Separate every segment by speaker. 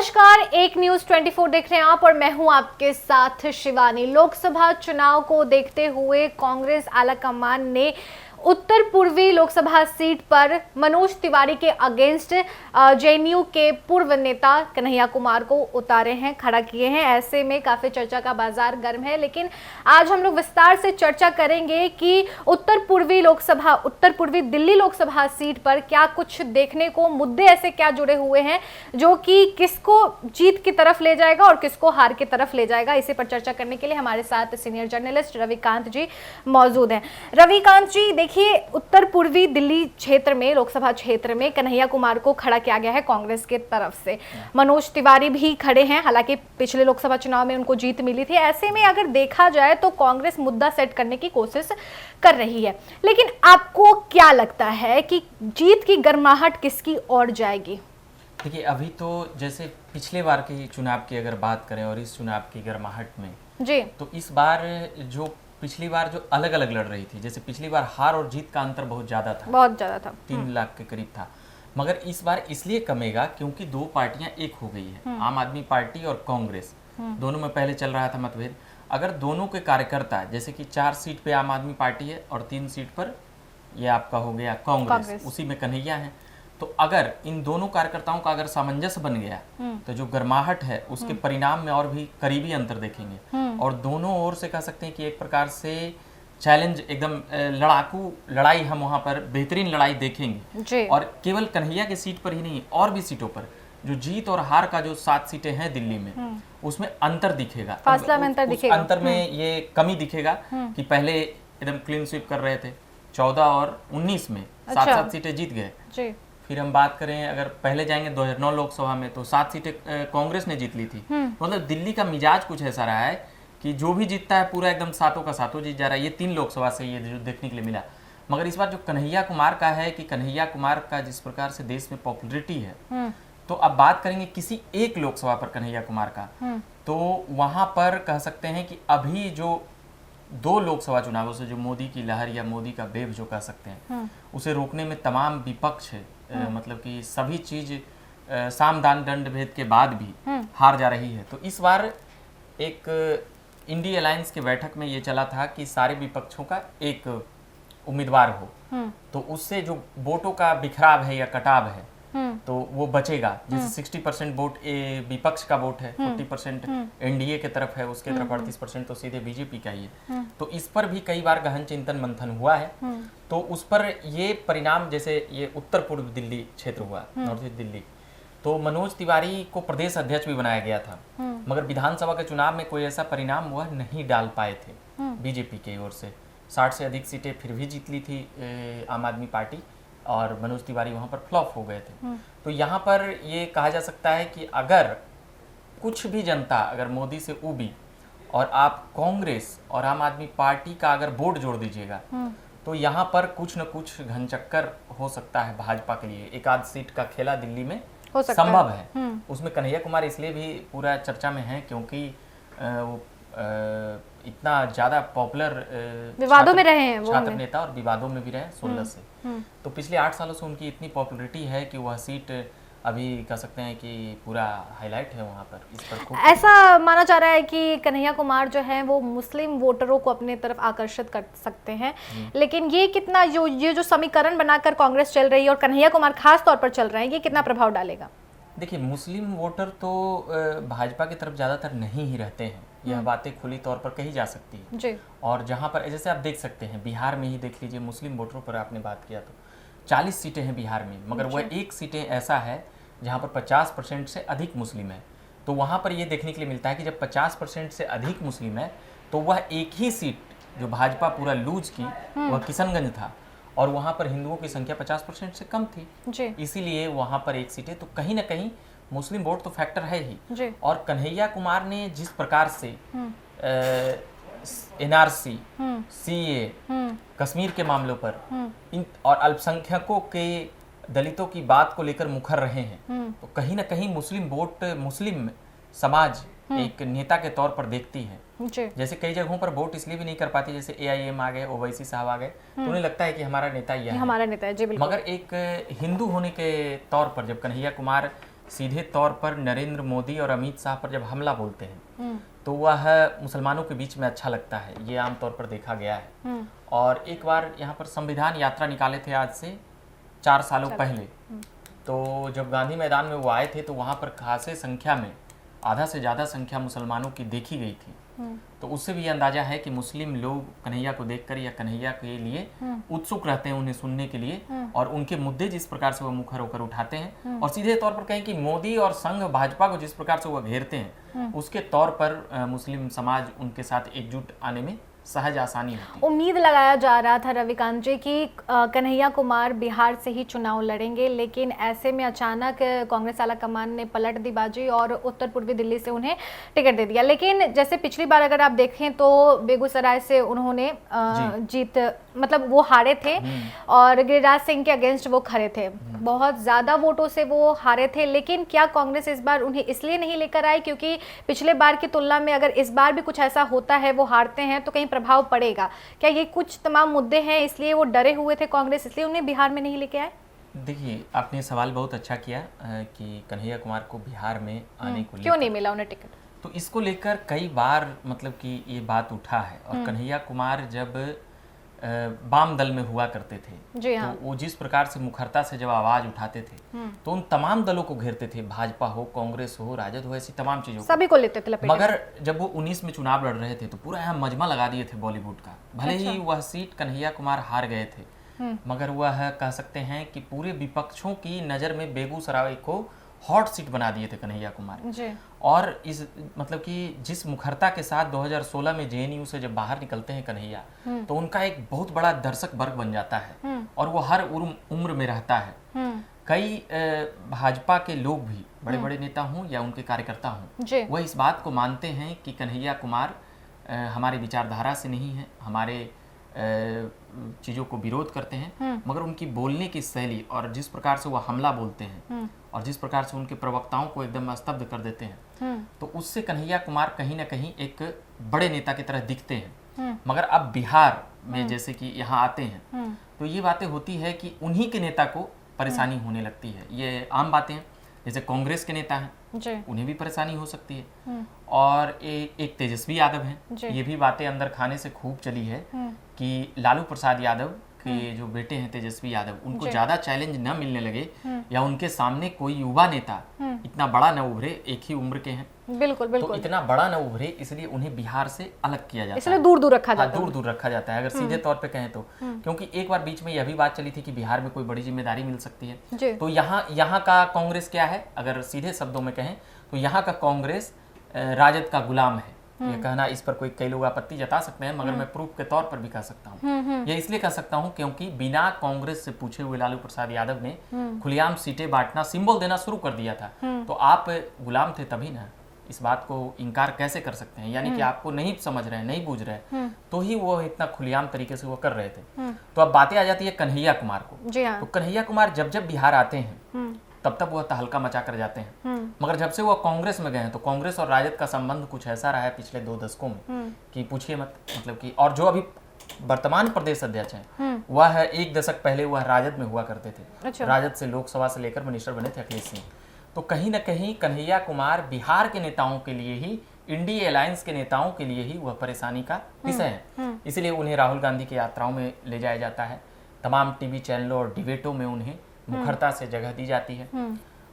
Speaker 1: नमस्कार, एक न्यूज 24 देख रहे हैं आप और मैं हूं आपके साथ शिवानी। लोकसभा चुनाव को देखते हुए कांग्रेस आलाकमान ने उत्तर पूर्वी लोकसभा सीट पर मनोज तिवारी के अगेंस्ट जेएनयू के पूर्व नेता कन्हैया कुमार को उतारे हैं, खड़ा किए हैं। ऐसे में काफी चर्चा का बाजार गर्म है, लेकिन आज हम लोग विस्तार से चर्चा करेंगे कि उत्तर पूर्वी दिल्ली लोकसभा सीट पर क्या कुछ देखने को मुद्दे ऐसे क्या जुड़े हुए हैं जो कि किसको जीत की तरफ ले जाएगा और किसको हार की तरफ ले जाएगा। इसी पर चर्चा करने के लिए हमारे साथ सीनियर जर्नलिस्ट रविकांत जी मौजूद हैं। रविकांत जी, देखिए, उत्तर पूर्वी दिल्ली क्षेत्र में, लोकसभा क्षेत्र में कन्हैया कुमार को खड़ा किया गया है कांग्रेस के तरफ से। मनोज तिवारी भी खड़े हैं, हालांकि पिछले लोकसभा चुनाव में उनको जीत मिली थी। ऐसे में अगर देखा जाए तो कांग्रेस मुद्दा सेट करने की कोशिश कर रही है, लेकिन आपको क्या लगता है कि जीत की गर्माहट किसकी ओर जाएगी?
Speaker 2: देखिए, अभी तो जैसे पिछले बार के चुनाव की अगर बात करें और इस चुनाव की गर्माहट में
Speaker 1: जी,
Speaker 2: तो इस बार पिछली बार जो अलग अलग लड़ रही थी, जैसे पिछली बार हार और जीत का अंतर बहुत ज्यादा था, 3 लाख के करीब था। मगर इस बार इसलिए कमेगा क्योंकि दो पार्टियां एक हो गई है, आम आदमी पार्टी और कांग्रेस। दोनों में पहले चल रहा था मतभेद। अगर दोनों के कार्यकर्ता, जैसे कि 4 सीट पे आम आदमी पार्टी है और 3 सीट पर ये आपका हो गया कांग्रेस, उसी में कन्हैया है, तो अगर इन दोनों कार्यकर्ताओं का अगर सामंजस्य बन गया तो जो गर्माहट है उसके परिणाम में और भी करीबी अंतर देखेंगे। और दोनों ओर से कह सकते हैं कि एक प्रकार से चैलेंज, एकदम लड़ाकू लड़ाई हम वहां पर बेहतरीन लड़ाई देखेंगे। और केवल कन्हैया की सीट पर ही नहीं, और भी सीटों पर जो जीत और हार का जो 7 सीटें हैं दिल्ली में, उसमें अंतर दिखेगा,
Speaker 1: फासला में अंतर दिखेगा।
Speaker 2: अंतर में ये कमी दिखेगा कि पहले एकदम क्लीन स्वीप कर रहे थे, 14 और 19 में 7-7 सीटें जीत गए। फिर हम बात करें, अगर पहले जाएंगे 2009 लोकसभा में, तो 7 सीटें कांग्रेस ने जीत ली थी। मतलब दिल्ली का मिजाज कुछ ऐसा रहा है कि जो भी जीतता है पूरा एकदम सातों का सातों जीत जा रहा है। ये 3 लोकसभा से ये जो देखने के लिए मिला। मगर इस बार जो कन्हैया कुमार का है कि कन्हैया कुमार का जिस प्रकार से देश में पॉपुलरिटी है, तो अब बात करेंगे किसी एक लोकसभा पर कन्हैया कुमार का, तो वहां पर कह सकते हैं कि अभी जो 2 लोकसभा चुनावों से जो मोदी की लहर या मोदी का वेव जो कह सकते हैं, उसे रोकने में तमाम विपक्ष है, मतलब कि सभी चीज साम दान दंड भेद के बाद भी हार जा रही है। तो इस बार एक इंडी अलायंस के बैठक में ये चला था कि सारे विपक्षों का एक उम्मीदवार हो, तो उससे जो वोटों का बिखराव है या कटाव है तो वो बचेगा। जैसे 60% वोट विपक्ष का वोट है, 40% एनडीए के तरफ है, उसके तरफ 38% तो सीधे बीजेपी का ही है। तो इस पर भी कई बार गहन चिंतन मंथन हुआ है। तो उस पर ये परिणाम, जैसे ये उत्तर पूर्व दिल्ली क्षेत्र हुआ, नॉर्थ ईस्ट दिल्ली, तो मनोज तिवारी को प्रदेश अध्यक्ष भी बनाया गया था, मगर विधानसभा के चुनाव में कोई ऐसा परिणाम वह नहीं डाल पाए थे बीजेपी की ओर से। 60 से अधिक सीटें फिर भी जीत ली थी आम आदमी पार्टी, और मनोज तिवारी वहां पर फ्लॉप हो गए थे। तो यहाँ पर ये कहा जा सकता है कि अगर कुछ भी जनता अगर मोदी से उबी और आप कांग्रेस और आम आदमी पार्टी का अगर वोट जोड़ दीजिएगा, तो यहाँ पर कुछ न कुछ घनचक्कर हो सकता है भाजपा के लिए। एक आध सीट का खेला दिल्ली में संभव है। उसमें कन्हैया कुमार इसलिए भी पूरा चर्चा में है क्योंकि वो इतना ज्यादा पॉपुलर
Speaker 1: विवादों में रहे हैं, वो
Speaker 2: छात्र नेता, और विवादों में भी रहे 16 से। तो पिछले 8 सालों से उनकी इतनी पॉपुलरिटी है कि वह सीट अभी कह सकते हैं कि पूरा हाईलाइट है वहाँ पर। इस पर
Speaker 1: ऐसा माना जा रहा है कि कन्हैया कुमार जो है वो मुस्लिम वोटरों को अपने तरफ आकर्षित कर सकते हैं, लेकिन ये कितना, ये जो समीकरण बनाकर कांग्रेस चल रही है और कन्हैया कुमार खास तौर पर चल रहे हैं, ये कितना प्रभाव डालेगा?
Speaker 2: देखिए, मुस्लिम वोटर तो भाजपा की तरफ ज्यादातर नहीं ही रहते हैं, यह बातें खुली तौर पर कही जा सकती है जी। और जहां पर जैसे आप देख सकते हैं, बिहार में ही देख लीजिए, मुस्लिम वोटरों पर आपने बात किया तो 40 सीटें हैं बिहार में, मगर वह 1 सीटें ऐसा है जहां पर 50% से अधिक मुस्लिम है। तो वहां पर यह देखने के लिए मिलता है कि जब 50% से अधिक मुस्लिम है तो वह एक ही सीट जो भाजपा पूरा लूज की वह किशनगंज था, और वहां पर हिंदुओं की संख्या 50% से कम थी, इसीलिए वहां पर 1 सीट है। तो कहीं ना कहीं मुस्लिम वोट तो फैक्टर है ही। और कन्हैया कुमार ने जिस प्रकार से एनआरसी, सीए, कश्मीर के मामलों पर और अल्पसंख्यकों के, दलितों की बात को लेकर मुखर रहे हैं, तो कहीं ना कहीं मुस्लिम वोट, मुस्लिम समाज एक नेता के तौर पर देखती है। जैसे कई जगहों पर वोट इसलिए भी नहीं कर पाती, जैसे एआईएम आ गए, ओवैसी साहब आ गए, तो उन्हें लगता है कि हमारा नेता यह है,
Speaker 1: हमारा नेता है जी, बिल्कुल।
Speaker 2: मगर एक हिंदू होने के तौर पर जब कन्हैया कुमार सीधे तौर पर नरेंद्र मोदी और अमित शाह पर जब हमला बोलते हैं तो वह मुसलमानों के बीच में अच्छा लगता है, ये आमतौर पर देखा गया है। और एक बार यहाँ पर संविधान यात्रा निकाले थे आज से 4 सालों पहले, तो जब गांधी मैदान में वो आए थे तो वहाँ पर खासे संख्या में, आधा से ज़्यादा संख्या मुसलमानों की देखी गई थी। तो उससे भी अंदाजा है कि मुस्लिम लोग कन्हैया को देखकर या कन्हैया के लिए उत्सुक रहते हैं उन्हें सुनने के लिए, और उनके मुद्दे जिस प्रकार से वह मुखर होकर उठाते हैं, और सीधे तौर पर कहें कि मोदी और संघ भाजपा को जिस प्रकार से वह घेरते हैं, उसके तौर पर मुस्लिम समाज उनके साथ एकजुट आने में सहज आसानी होती है।
Speaker 1: उम्मीद लगाया जा रहा था रविकांत जी कि कन्हैया कुमार बिहार से ही चुनाव लड़ेंगे, लेकिन ऐसे में अचानक कांग्रेस आला कमान ने पलट दी बाजी और उत्तर पूर्वी दिल्ली से उन्हें टिकट दे दिया। लेकिन जैसे पिछली बार अगर आप देखें तो बेगूसराय से उन्होंने जीत, मतलब वो हारे थे और गिरिराज सिंह के अगेंस्ट वो खड़े थे, बहुत ज्यादा वोटों से वो हारे थे। लेकिन क्या कांग्रेस इस बार उन्हें इसलिए नहीं लेकर आई क्योंकि पिछले बार की तुलना में अगर इस बार भी कुछ ऐसा होता है, वो हारते हैं तो कहीं प्रभाव पड़ेगा? क्या ये कुछ तमाम मुद्दे हैं इसलिए वो डरे हुए थे कांग्रेस, इसलिए उन्हें बिहार में नहीं लेके आए?
Speaker 2: देखिए, आपने सवाल बहुत अच्छा किया कि कन्हैया कुमार को बिहार में आने को
Speaker 1: क्यों नहीं मिला उन्हें टिकट,
Speaker 2: तो इसको लेकर कई बार मतलब कि ये बात उठा है। और कन्हैया कुमार जब वाम दल में हुआ करते थे
Speaker 1: जी हाँ।
Speaker 2: तो वो जिस प्रकार से मुखरता से जब आवाज उठाते थे तो उन तमाम दलों को घेरते थे, भाजपा हो, कांग्रेस हो, राजद हो, ऐसी तमाम चीजों
Speaker 1: सभी को लेते थे लपेटे।
Speaker 2: मगर जब वो 19 में चुनाव लड़ रहे थे तो पूरा यहाँ मजमा लगा दिए थे बॉलीवुड का। भले ही वह सीट कन्हैया कुमार हार गए थे, मगर वह कह सकते हैं कि पूरे विपक्षों की नजर में बेगूसराय को हॉट सीट बना दिए थे कन्हैया कुमार
Speaker 1: जी।
Speaker 2: और इस मतलब कि जिस मुखरता के साथ 2016 में जेएनयू से जब बाहर निकलते हैं कन्हैया, तो उनका एक बहुत बड़ा दर्शक वर्ग बन जाता है और वो हर उम्र में रहता है। कई भाजपा के लोग भी, बड़े बड़े नेता हों या उनके कार्यकर्ता हों, वह इस बात को मानते हैं कि कन्हैया कुमार हमारे विचारधारा से नहीं है, हमारे चीज़ों को विरोध करते हैं, मगर उनकी बोलने की शैली और जिस प्रकार से वह हमला बोलते हैं और जिस प्रकार से उनके प्रवक्ताओं को एकदम स्तब्ध कर देते हैं, तो उससे कन्हैया कुमार कहीं ना कहीं एक बड़े नेता की तरह दिखते हैं। मगर अब बिहार में जैसे कि यहाँ आते हैं तो ये बातें होती है कि उन्हीं के नेता को परेशानी होने लगती है। ये आम बातें हैं। जैसे कांग्रेस के नेता हैं, उन्हें भी परेशानी हो सकती है। और एक तेजस्वी यादव हैं, ये भी बातें अंदर खाने से खूब चली है कि लालू प्रसाद यादव के जो बेटे हैं तेजस्वी यादव, उनको ज्यादा चैलेंज न मिलने लगे या उनके सामने कोई युवा नेता इतना बड़ा न उभरे, एक ही उम्र के हैं।
Speaker 1: बिल्कुल बिल्कुल।
Speaker 2: तो इतना बड़ा न उभरे, इसलिए उन्हें बिहार से अलग किया जाता है,
Speaker 1: इसलिए दूर दूर रखा जाता है।
Speaker 2: दूर दूर रखा जाता है अगर सीधे तौर पे कहें तो। क्योंकि एक बार बीच में यह भी बात चली थी कि बिहार में कोई बड़ी जिम्मेदारी मिल सकती है। तो यहाँ का कांग्रेस क्या है, अगर सीधे शब्दों में कहें तो यहाँ का कांग्रेस राजद का गुलाम है। ये कहना, इस पर कई लोग आपत्ति जता सकते हैं, मगर मैं प्रूफ के तौर पर भी कह सकता हूँ। ये इसलिए कह सकता हूँ क्योंकि बिना कांग्रेस से पूछे हुए लालू प्रसाद यादव ने खुलेआम सीटें बांटना, सिंबल देना शुरू कर दिया था। तो आप गुलाम थे तभी ना, इस बात को इनकार कैसे कर सकते हैं? यानी कि आपको नहीं समझ रहे हैं, नहीं बूझ रहे हैं, तो ही वो इतना खुलेआम तरीके से वो कर रहे थे। तो अब बातें आ जाती है कन्हैया कुमार को। तो कन्हैया कुमार जब जब बिहार आते हैं तब तब वह तहलका मचा कर जाते हैं। मगर जब से वह कांग्रेस में गए हैं तो कांग्रेस और राजद का संबंध कुछ ऐसा रहा है पिछले 2 दशकों में कि पूछिए मत। मतलब कि और जो अभी वर्तमान प्रदेश अध्यक्ष हैं वह 1 दशक पहले वह राजद में हुआ करते थे। राजद से लोकसभा से लेकर मिनिस्टर बने थे अखिलेश सिंह। तो कहीं ना कहीं कन्हैया कुमार बिहार के नेताओं के लिए ही, इंडिया अलायंस के नेताओं के लिए ही वह परेशानी का विषय है। इसलिए उन्हें राहुल गांधी की यात्राओं में ले जाया जाता है, तमाम टीवी चैनलों और डिबेटों में उन्हें मुखरता से जगह दी जाती है।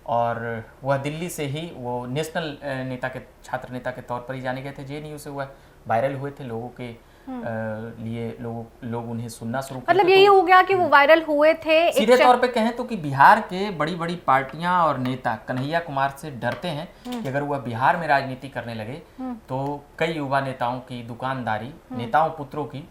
Speaker 2: और वह दिल्ली से ही वो नेशनल नेता के, छात्र नेता के तौर पर ही जाने गए थे। जेएनयू से वह वायरल हुए थे, लोगों के लिए लोग उन्हें सुनना शुरू किए।
Speaker 1: मतलब यही हो गया कि वो वायरल हुए थे।
Speaker 2: सीधे तौर पे कहें तो कि बिहार के बड़ी बड़ी पार्टियां और नेता कन्हैया कुमार से डरते हैं कि अगर वह बिहार में राजनीति करने लगे तो कई युवा नेताओं की दुकानदारी, नेताओं पुत्रों की,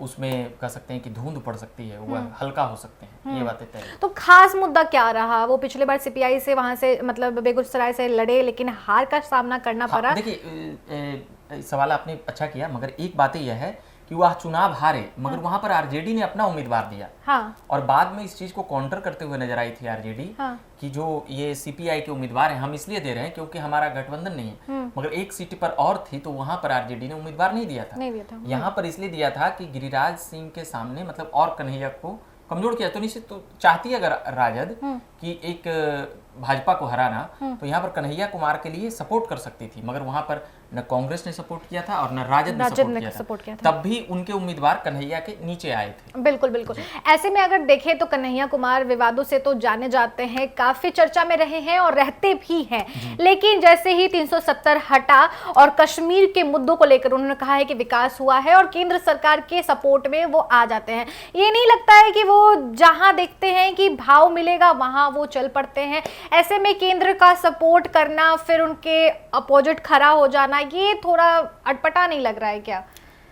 Speaker 2: उसमें कह सकते हैं कि धुंध पड़ सकती है, वह हल्का हो सकते हैं। ये बातें तय।
Speaker 1: तो खास मुद्दा क्या रहा? वो पिछले बार सीपीआई से वहां से मतलब बेगूसराय से लड़े लेकिन हार का सामना करना पड़ा।
Speaker 2: देखिए, सवाल आपने अच्छा किया, मगर एक बात यह है कि वह चुनाव हारे, मगर वहां पर आरजेडी ने अपना उम्मीदवार दिया। और बाद में इस चीज को काउंटर करते हुए नजर आई थी आरजेडी कि जो ये सीपीआई के उम्मीदवार हैं हम इसलिए दे रहे हैं क्योंकि हमारा गठबंधन नहीं है। मगर एक सीट पर और थी तो वहां पर आरजेडी ने उम्मीदवार नहीं दिया था। यहाँ पर इसलिए दिया था कि गिरिराज सिंह के सामने, मतलब और कन्हैया को कमजोर किया, तो निश्चित तो चाहती है अगर राजद कि एक भाजपा को हराना, तो यहाँ पर कन्हैया कुमार के लिए सपोर्ट कर सकती थी, मगर वहां पर न कांग्रेस ने सपोर्ट किया था और न राजद ने सपोर्ट किया था। तब भी उनके उम्मीदवार कन्हैया के नीचे आए थे।
Speaker 1: बिल्कुल बिल्कुल। ऐसे में अगर देखें तो कन्हैया कुमार विवादों से तो जाने जाते हैं, काफी चर्चा में रहे हैं और रहते भी हैं, लेकिन जैसे ही 370 हटा और कश्मीर के मुद्दों को लेकर उन्होंने कहा है कि विकास हुआ है और केंद्र सरकार के सपोर्ट में वो आ जाते हैं। ये नहीं लगता है कि वो जहां देखते हैं कि भाव मिलेगा वहां वो चल पड़ते हैं? ऐसे में केंद्र का सपोर्ट करना फिर उनके अपोजिट खड़ा हो जाना, ये थोड़ा अटपटा नहीं लग रहा है क्या?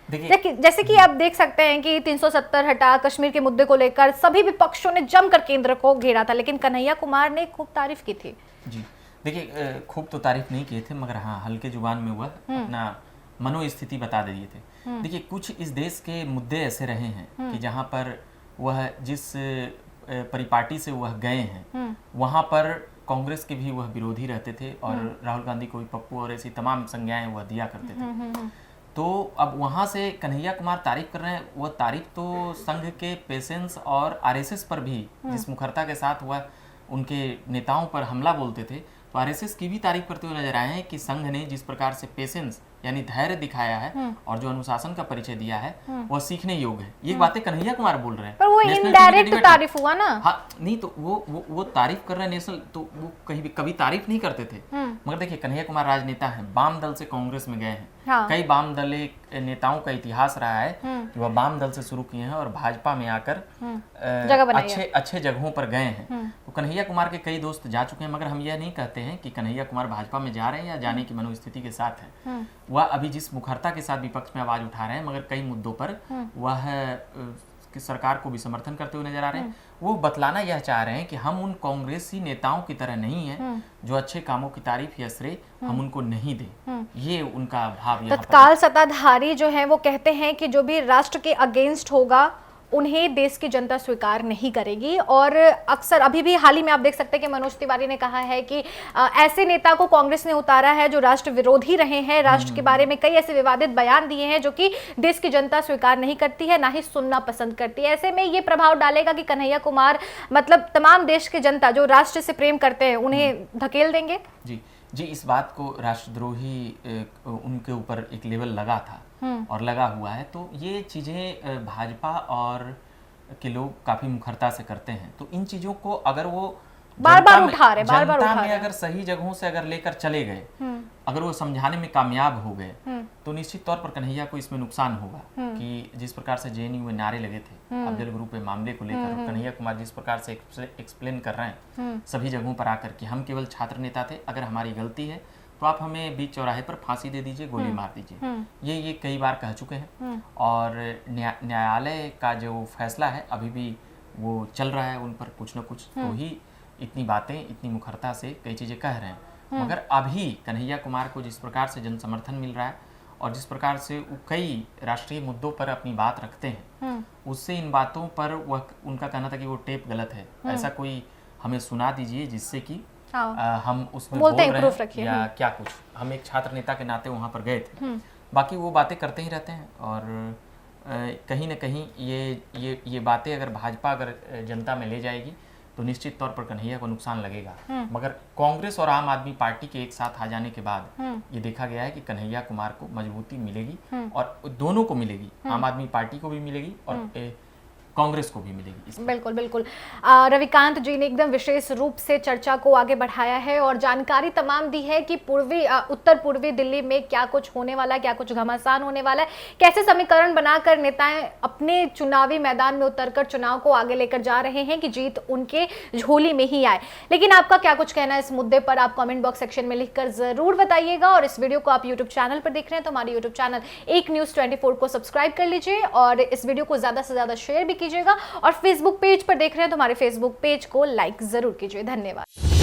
Speaker 1: जैसे कि आप देख सकते हैं कि 370 हटा, कश्मीर के मुद्दे को लेकर सभी विपक्षों ने जमकर केंद्र को घेरा था, लेकिन कन्हैया कुमार ने खूब तारीफ की थी।
Speaker 2: जी देखिए, खूब तो तारीफ नहीं किए थे, मगर हाँ हल्के जुबान में वह अपना मनोस्थिति बता दिए थे। देखिए, कुछ इस देश के मुद्दे ऐसे रहे हैं कि जहाँ पर वह जिस परिपाटी से वह गए हैं वहां पर कांग्रेस के भी वह विरोधी रहते थे और राहुल गांधी को भी पप्पू और ऐसी तमाम संज्ञाएं वह दिया करते थे। तो अब वहां से कन्हैया कुमार तारीफ कर रहे हैं, वह तारीफ तो संघ के पेशेंस और आरएसएस पर भी, जिस मुखरता के साथ वह उनके नेताओं पर हमला बोलते थे, तो आरएसएस की भी तारीफ करते हुए नजर आए हैं कि संघ ने जिस प्रकार से पेशेंस यानी धैर्य दिखाया है और जो अनुशासन का परिचय दिया है वह सीखने योग्य है। ये बातें कन्हैया कुमार बोल रहे हैं,
Speaker 1: पर वो इनडायरेक्ट तारीफ हुआ ना।
Speaker 2: हाँ नहीं, तो वो तारीफ कर रहे हैं नेशनल, तो वो कभी तारीफ नहीं करते थे। मगर देखिए, कन्हैया कुमार राजनेता हैं, वाम दल से कांग्रेस में गए हैं। हाँ। कई वाम दल नेताओं का इतिहास रहा है कि वह वाम दल से शुरू किए हैं और भाजपा में आकर अच्छे जगहों पर गए हैं। तो कन्हैया कुमार के कई दोस्त जा चुके हैं, मगर हम यह नहीं कहते हैं कि कन्हैया कुमार भाजपा में जा रहे हैं या जाने की मनोस्थिति के साथ है। वह अभी जिस मुखरता के साथ विपक्ष में आवाज उठा रहे हैं, मगर कई मुद्दों पर वह कि सरकार को भी समर्थन करते हुए नजर आ रहे हैं। वो बतलाना यह चाह रहे हैं कि हम उन कांग्रेसी नेताओं की तरह नहीं हैं जो अच्छे कामों की तारीफ या श्रेय हम उनको नहीं दें। ये उनका भाव यहाँ
Speaker 1: तत्काल सत्ताधारी जो है वो कहते हैं कि जो भी राष्ट्र के अगेंस्ट होगा उन्हें देश की जनता स्वीकार नहीं करेगी। और अक्सर अभी भी हाल ही में आप देख सकते हैं कि मनोज तिवारी ने कहा है कि ऐसे नेता को कांग्रेस ने उतारा है जो राष्ट्र विरोधी रहे हैं, राष्ट्र के बारे में कई ऐसे विवादित बयान दिए हैं जो कि देश की जनता स्वीकार नहीं करती है, ना ही सुनना पसंद करती है। ऐसे में ये प्रभाव डालेगा कि कन्हैया कुमार मतलब तमाम देश की जनता जो राष्ट्र से प्रेम करते हैं उन्हें धकेल देंगे।
Speaker 2: जी इस बात को राष्ट्रद्रोही उनके ऊपर एक लेवल लगा था और लगा हुआ है, तो ये चीजें भाजपा और के लोग काफी मुखरता से करते हैं। तो इन चीजों को अगर वो
Speaker 1: बार-बार उठा रहे,
Speaker 2: जनता में अगर सही जगहों से अगर लेकर चले गए, अगर वो समझाने में कामयाब हो गए, तो निश्चित तौर पर कन्हैया को इसमें नुकसान होगा। कि जिस प्रकार से जेएनयू में नारे लगे थे अफजल ग्रुप के मामले को लेकर, कन्हैया कुमार जिस प्रकार से एक्सप्लेन कर रहे हैं सभी जगहों पर आकर कि हम केवल छात्र नेता थे, अगर हमारी गलती है तो आप हमें बीच चौराहे पर फांसी दे दीजिए, गोली मार दीजिए, ये कई बार कह चुके हैं। और न्यायालय का जो फैसला है अभी भी वो चल रहा है, उन पर कुछ न कुछ तो ही इतनी बातें इतनी मुखरता से कई चीजें कह रहे हैं। मगर अभी कन्हैया कुमार को जिस प्रकार से जन समर्थन मिल रहा है और जिस प्रकार से वो कई राष्ट्रीय मुद्दों पर अपनी बात रखते हैं, उससे इन बातों पर वह उनका कहना था कि वो टेप गलत है, ऐसा कोई हमें सुना दीजिए जिससे कि हम उसमें बोल रहे हैं या क्या कुछ। हम एक छात्र नेता के नाते वहां पर गए थे, बाकी वो बातें करते ही रहते हैं। और कहीं ना कहीं ये बातें अगर भाजपा अगर जनता में ले जाएगी तो निश्चित तौर पर कन्हैया को नुकसान लगेगा। मगर कांग्रेस और आम आदमी पार्टी के एक साथ आ जाने के बाद ये देखा गया है कि कन्हैया कुमार को मजबूती मिलेगी और दोनों को मिलेगी, आम आदमी पार्टी को भी मिलेगी और कांग्रेस को भी मिलेगी।
Speaker 1: बिल्कुल बिल्कुल। रविकांत जी ने एकदम विशेष रूप से चर्चा को आगे बढ़ाया है और जानकारी तमाम दी है कि उत्तर पूर्वी दिल्ली में क्या कुछ होने वाला है, क्या कुछ घमासान होने वाला है, कैसे समीकरण बनाकर नेताएं अपने चुनावी मैदान में उतरकर चुनाव को आगे लेकर जा रहे हैं कि जीत उनके झोली में ही आए। लेकिन आपका क्या कुछ कहना है इस मुद्दे पर, आप कमेंट बॉक्स सेक्शन में लिखकर जरूर बताइएगा। और इस वीडियो को आप यूट्यूब चैनल पर देख रहे हैं तो हमारे यूट्यूब चैनल एक न्यूज 24 को सब्सक्राइब कर लीजिए और इस वीडियो को ज्यादा से ज्यादा शेयर भी कीजिएगा। और फेसबुक पेज पर देख रहे हैं तो हमारे फेसबुक पेज को लाइक जरूर कीजिए। धन्यवाद।